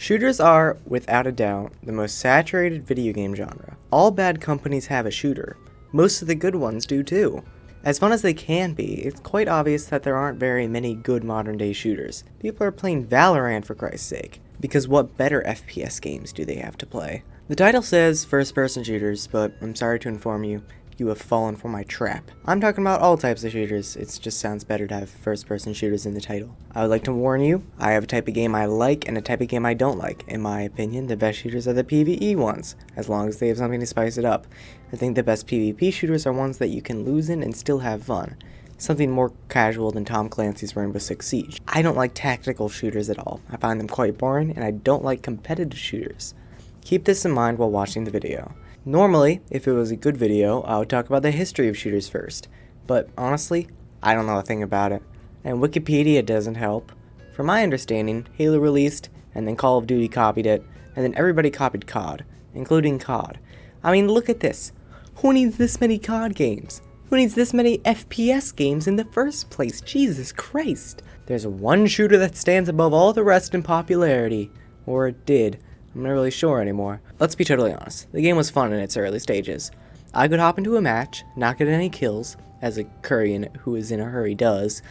Shooters are, without a doubt, the most saturated video game genre. All bad companies have a shooter. Most of the good ones do too. As fun as they can be, it's quite obvious that there aren't very many good modern day shooters. People are playing Valorant for Christ's sake, because what better FPS games do they have to play? The title says first-person shooters, but I'm sorry to inform you, you have fallen for my trap. I'm talking about all types of shooters, it just sounds better to have first-person shooters in the title. I would like to warn you, I have a type of game I like and a type of game I don't like. In my opinion, the best shooters are the PvE ones, as long as they have something to spice it up. I think the best PvP shooters are ones that you can lose in and still have fun. Something more casual than Tom Clancy's Rainbow Six Siege. I don't like tactical shooters at all. I find them quite boring, and I don't like competitive shooters. Keep this in mind while watching the video. Normally, if it was a good video, I would talk about the history of shooters first, but honestly, I don't know a thing about it, and Wikipedia doesn't help. From my understanding, Halo released, and then Call of Duty copied it, and then everybody copied COD, including COD. I mean, look at this. Who needs this many COD games? Who needs this many FPS games in the first place? Jesus Christ! There's one shooter that stands above all the rest in popularity, or it did. I'm not really sure anymore. Let's be totally honest, the game was fun in its early stages. I could hop into a match, not get any kills, as a Korean who is in a hurry does,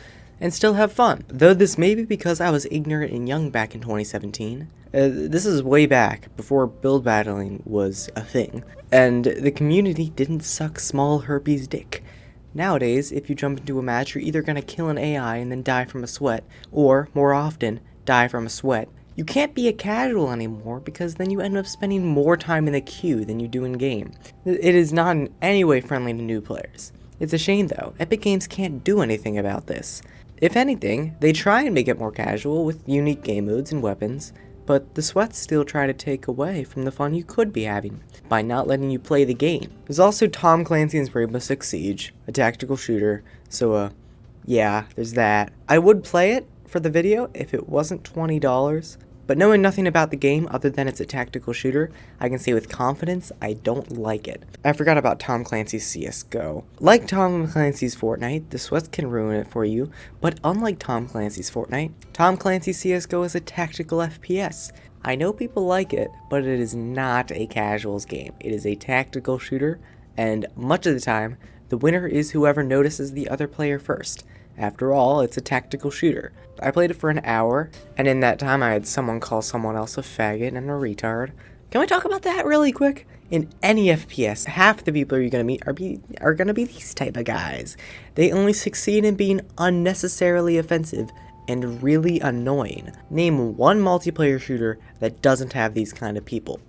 and still have fun. Though this may be because I was ignorant and young back in 2017. This is way back, before build battling was a thing, and the community didn't suck small herpes dick. Nowadays, if you jump into a match, you're either gonna kill an AI and then die from a sweat, or, more often, die from a sweat. You can't be a casual anymore because then you end up spending more time in the queue than you do in game. It is not in any way friendly to new players. It's a shame though, Epic Games can't do anything about this. If anything, they try and make it more casual with unique game modes and weapons, but the sweats still try to take away from the fun you could be having by not letting you play the game. There's also Tom Clancy's Rainbow Six Siege, a tactical shooter, so yeah, there's that. I would play it for the video if it wasn't $20, but knowing nothing about the game other than it's a tactical shooter, I can say with confidence I don't like it. I forgot about Tom Clancy's CSGO. Like Tom Clancy's Fortnite, the sweats can ruin it for you, but unlike Tom Clancy's Fortnite, Tom Clancy's CSGO is a tactical FPS. I know people like it, but it is not a casuals game. It is a tactical shooter, and much of the time, the winner is whoever notices the other player first. After all, it's a tactical shooter. I played it for an hour, and in that time I had someone call someone else a faggot and a retard. Can we talk about that really quick? In any FPS, half the people you're gonna meet are gonna be these type of guys. They only succeed in being unnecessarily offensive and really annoying. Name one multiplayer shooter that doesn't have these kind of people.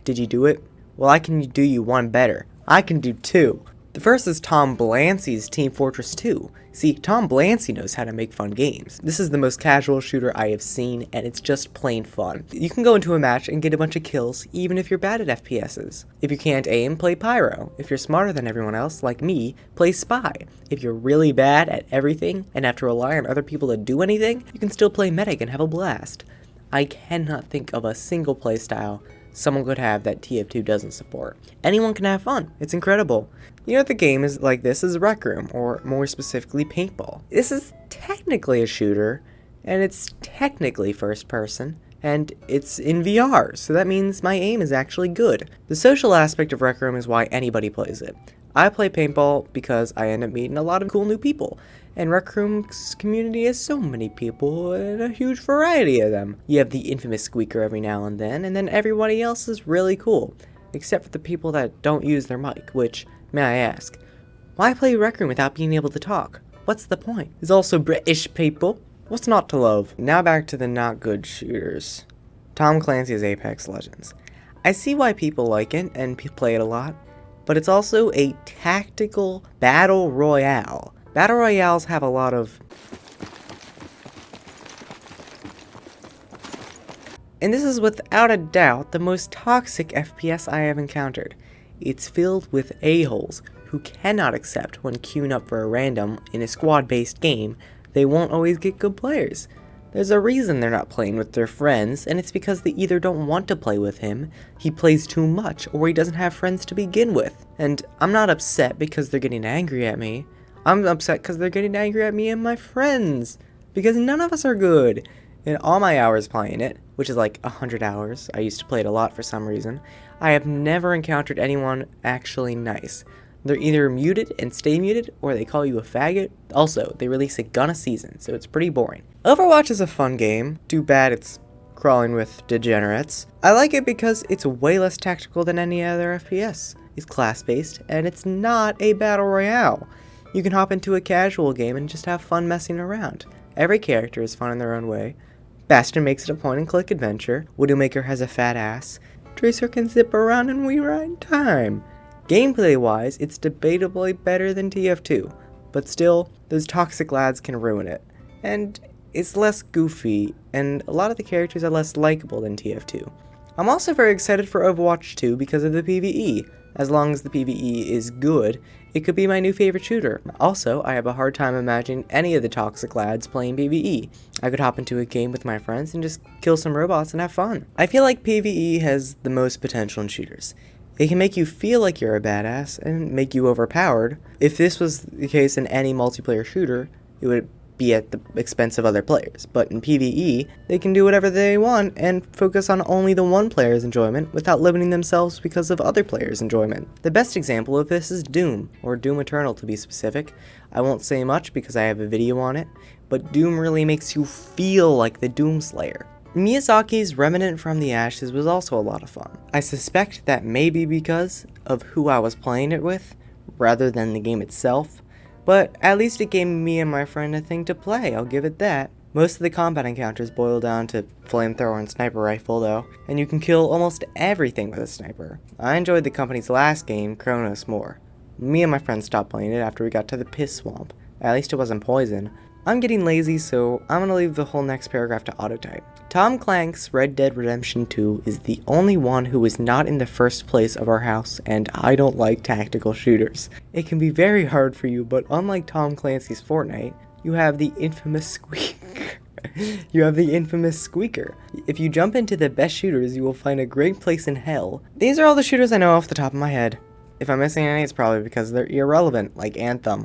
Did you do it? Well, I can do you one better. I can do two. The first is Tom Clancy's Team Fortress 2. See, Tom Clancy knows how to make fun games. This is the most casual shooter I have seen, and it's just plain fun. You can go into a match and get a bunch of kills, even if you're bad at FPSs. If you can't aim, play Pyro. If you're smarter than everyone else, like me, play Spy. If you're really bad at everything, and have to rely on other people to do anything, you can still play Medic and have a blast. I cannot think of a single playstyle someone could have that TF2 doesn't support. Anyone can have fun. It's incredible. You know, the game is like this is Rec Room, or more specifically Paintball. This is technically a shooter, and it's technically first person, and it's in VR, so that means my aim is actually good. The social aspect of Rec Room is why anybody plays it. I play Paintball because I end up meeting a lot of cool new people, and Rec Room's community has so many people and a huge variety of them. You have the infamous squeaker every now and then everybody else is really cool, except for the people that don't use their mic, which, may I ask, why play Rec Room without being able to talk? What's the point? There's also British people. What's not to love? Now back to the not good shooters. Tom Clancy's Apex Legends. I see why people like it and play it a lot, but it's also a tactical battle royale. Battle royales have a lot of... And this is without a doubt the most toxic FPS I have encountered. It's filled with a-holes who cannot accept when queuing up for a random in a squad-based game, they won't always get good players. There's a reason they're not playing with their friends, and it's because they either don't want to play with him, he plays too much, or he doesn't have friends to begin with. And I'm not upset because they're getting angry at me. I'm upset because they're getting angry at me and my friends. Because none of us are good. In all my hours playing it, which is like 100 hours, I used to play it a lot for some reason, I have never encountered anyone actually nice. They're either muted and stay muted, or they call you a faggot. Also, they release a gun a season, so it's pretty boring. Overwatch is a fun game. Too bad it's crawling with degenerates. I like it because it's way less tactical than any other FPS. It's class-based, and it's not a battle royale. You can hop into a casual game and just have fun messing around. Every character is fun in their own way. Bastion makes it a point-and-click adventure. Widowmaker has a fat ass. Tracer can zip around and we ride time. Gameplay-wise, it's debatably better than TF2, but still, those toxic lads can ruin it. And it's less goofy, and a lot of the characters are less likable than TF2. I'm also very excited for Overwatch 2 because of the PvE. As long as the PvE is good, it could be my new favorite shooter. Also, I have a hard time imagining any of the toxic lads playing PvE. I could hop into a game with my friends and just kill some robots and have fun. I feel like PvE has the most potential in shooters. It can make you feel like you're a badass and make you overpowered. If this was the case in any multiplayer shooter, it would be at the expense of other players. But in PvE, they can do whatever they want and focus on only the one player's enjoyment without limiting themselves because of other players' enjoyment. The best example of this is Doom, or Doom Eternal to be specific. I won't say much because I have a video on it, but Doom really makes you feel like the Doomslayer. Miyazaki's Remnant from the Ashes was also a lot of fun. I suspect that may be because of who I was playing it with, rather than the game itself. But at least it gave me and my friend a thing to play, I'll give it that. Most of the combat encounters boil down to flamethrower and sniper rifle though, and you can kill almost everything with a sniper. I enjoyed the company's last game, Chronos, more. Me and my friend stopped playing it after we got to the piss swamp. At least it wasn't poison. I'm getting lazy, so I'm gonna leave the whole next paragraph to autotype. Tom Clank's Red Dead Redemption 2 is the only one who is not in the first place of our house, and I don't like tactical shooters. It can be very hard for you, but unlike Tom Clancy's Fortnite, you have the infamous squeak. You have the infamous squeaker. If you jump into the best shooters, you will find a great place in hell. These are all the shooters I know off the top of my head. If I'm missing any, it's probably because they're irrelevant, like Anthem.